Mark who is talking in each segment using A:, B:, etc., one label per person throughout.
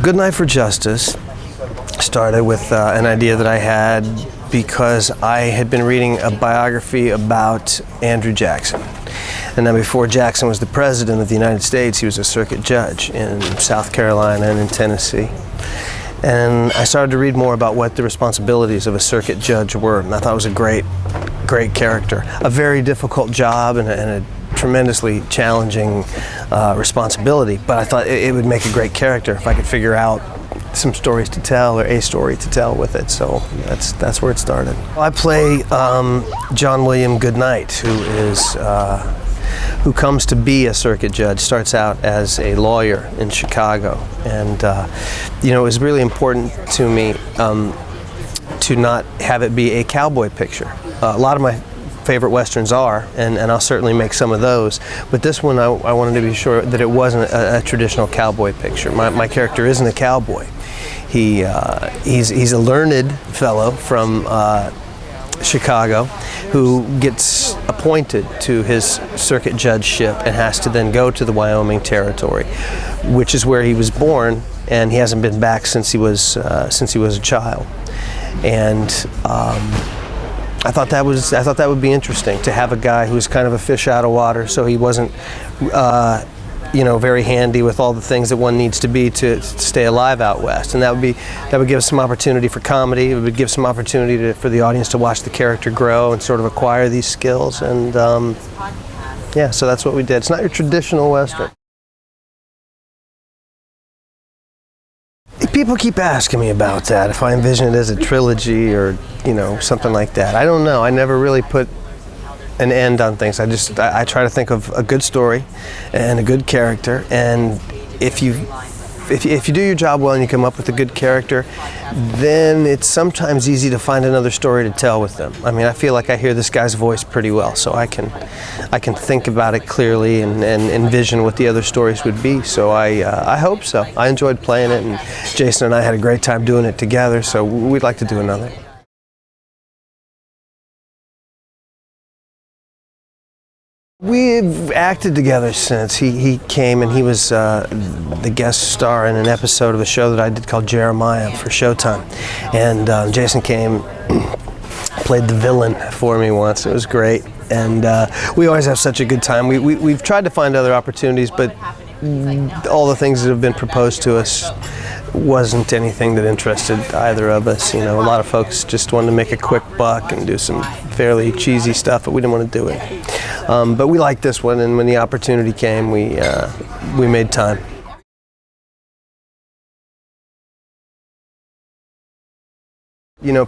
A: Good Night for Justice started with an idea that I had because I had been reading a biography about Andrew Jackson. And then before Jackson was the president of the United States, he was a circuit judge in South Carolina and in Tennessee. And I started to read more about what the responsibilities of a circuit judge were, and I thought it was a great character. A very difficult job and a tremendously challenging responsibility, but I thought it would make a great character if I could figure out some stories to tell or a story to tell with it. So that's where it started. I play John Goodnight, who comes to be a circuit judge, starts out as a lawyer in Chicago. And it was really important to me to not have it be a cowboy picture. A lot of my favorite westerns are, and I'll certainly make some of those, but this one I wanted to be sure that it wasn't a traditional cowboy picture. My character isn't a cowboy. He's a learned fellow from Chicago who gets appointed to his circuit judgeship and has to then go to the Wyoming Territory, which is where he was born, and he hasn't been back since he was a child. And I thought that would be interesting to have a guy who's kind of a fish out of water, so he wasn't very handy with all the things that one needs to be to stay alive out west. And that would give some opportunity for comedy. It would give some opportunity for the audience to watch the character grow and sort of acquire these skills. And so that's what we did. It's not your traditional western. People keep asking me about that, if I envision it as a trilogy or something like that. I don't know. I never really put an end on things. I try to think of a good story and a good character, and if you do your job well and you come up with a good character, then it's sometimes easy to find another story to tell with them. I mean, I feel like I hear this guy's voice pretty well, so I can think about it clearly and envision what the other stories would be. So I hope so. I enjoyed playing it, and Jason and I had a great time doing it together, so we'd like to do another. We've acted together since he came, and he was the guest star in an episode of a show that I did called Jeremiah for Showtime. And Jason came, played the villain for me once. It was great, and we always have such a good time. We've tried to find other opportunities, but all the things that have been proposed to us wasn't anything that interested either of us. A lot of folks just wanted to make a quick buck and do some fairly cheesy stuff, but we didn't want to do it. But we liked this one, and when the opportunity came, we made time.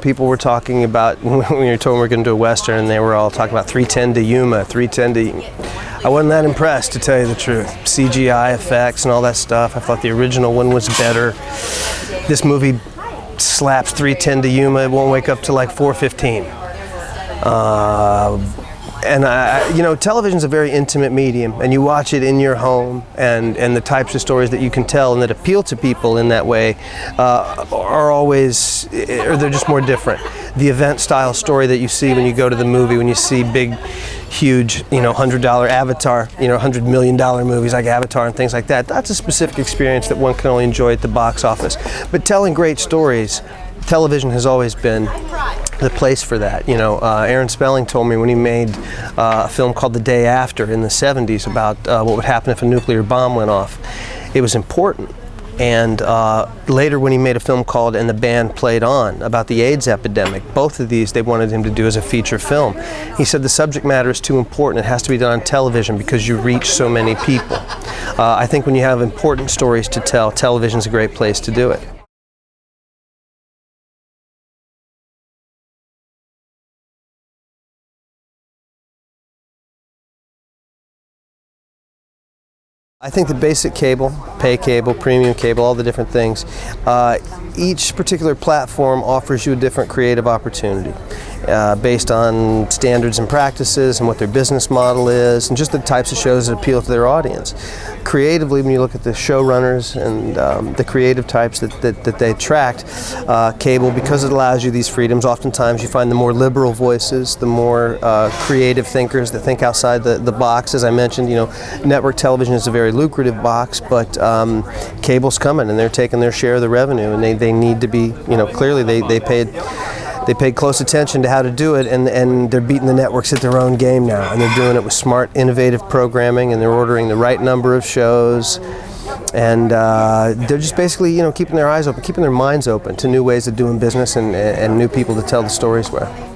A: People were talking about, when we were told we were going to do a western, and they were all talking about 310 to Yuma, 310 to... I wasn't that impressed, to tell you the truth. CGI effects and all that stuff. I thought the original one was better. This movie slaps 310 to Yuma. It won't wake up till like 4:15. Television's a very intimate medium, and you watch it in your home, and the types of stories that you can tell and that appeal to people in that way are always, or they're just more different. The event-style story that you see when you go to the movie, when you see big, huge, $100 Avatar, $100 million movies like Avatar and things like that, that's a specific experience that one can only enjoy at the box office. But telling great stories, television has always been the place for that. Aaron Spelling told me when he made a film called The Day After in the 70s about what would happen if a nuclear bomb went off. It was important. And later when he made a film called And the Band Played On about the AIDS epidemic, both of these they wanted him to do as a feature film. He said the subject matter is too important. It has to be done on television because you reach so many people. I think when you have important stories to tell, television's a great place to do it. I think the basic cable, pay cable, premium cable, all the different things, each particular platform offers you a different creative opportunity. based on standards and practices and what their business model is, and just the types of shows that appeal to their audience. Creatively, when you look at the showrunners and the creative types that they attract, cable, because it allows you these freedoms, oftentimes you find the more liberal voices, the more creative thinkers that think outside the box. As I mentioned, network television is a very lucrative box, but cable's coming and they're taking their share of the revenue, and they need to be, clearly they paid close attention to how to do it, and they're beating the networks at their own game now, and they're doing it with smart, innovative programming, and they're ordering the right number of shows, and they're just basically, keeping their eyes open, keeping their minds open to new ways of doing business and new people to tell the stories with.